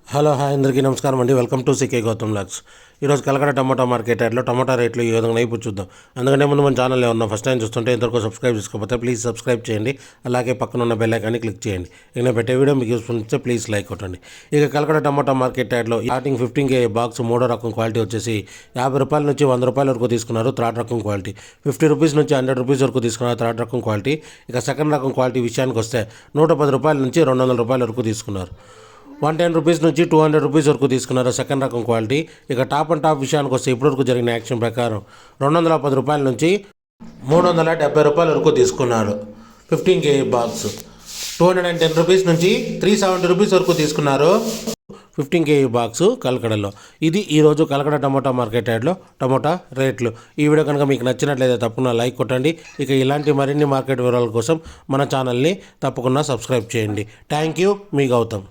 Hello hi అందరికీ నమస్కారం అండి. Welcome to CK Gautam vlogs. ఈరోజు కలకడ టమాటా మార్కెట్ యార్డ్లో టమాటా రేట్లు ఈ విధంగా ఇప్పుడు చూద్దాం. అందుకంటే ముందు మన ఛానల్లో ఉన్న ఫస్ట్ టైం చూస్తుంటే ఇంతవరకు సబ్స్క్రైబ్ చేసుకోకపోతే ప్లీజ్ సబ్స్క్రైబ్ చేయండి. అలాగే పక్కన ఉన్న బెల్ ఐకాన్ని క్లిక్ చేయండి. నేను పెట్టే వీడియో మీకు యూస్ఫుల్ ఇస్తే ప్లీజ్ లైక్ కొట్టండి. ఇక కలకడ టమాటా మార్కెట్ యార్డ్లో స్టార్టింగ్ 15 kg బాక్స్ మూడో రకం క్వాలిటీ వచ్చేసి 50 రూపాయల నుంచి 100 రూపాయల వరకు తీసుకున్నారు. థర్డ్ రకం క్వాలిటీ 50 రూపీస్ నుంచి 100 రూపీస్ వరకు తీసుకున్నారు. థర్డ్ రకం క్వాలిటీ. ఇక సెకండ్ రకం క్వాలిటీ విషయానికి వస్తే 110 రూపాయల నుంచి 200 రూపాయల వరకు తీసుకున్నారు. 110 రూపీస్ నుంచి 200 రూపీస్ వరకు తీసుకున్నారు సెకండ్ రకం క్వాలిటీ. ఇక టాప్ అండ్ టాప్ విషయానికి వస్తే ఇప్పటివరకు జరిగిన యాక్షన్ ప్రకారం 210 రూపాయల నుంచి 370 రూపాయల వరకు తీసుకున్నారు 15 kg బాక్స్. 210 రూపీస్ నుంచి 370 రూపీస్ వరకు తీసుకున్నారు 15 kg బాక్స్ కలకడలో. ఇది ఈరోజు కలకడ టమోటా మార్కెట్ యార్డ్లో టమోటా రేట్లు. ఈ వీడియో కనుక మీకు నచ్చినట్లయితే తప్పకుండా లైక్ కొట్టండి. ఇక ఇలాంటి మరిన్ని మార్కెట్ వివరాల కోసం మన ఛానల్ని తప్పకుండా సబ్స్క్రైబ్ చేయండి. థ్యాంక్ యూ, మీ గౌతమ్.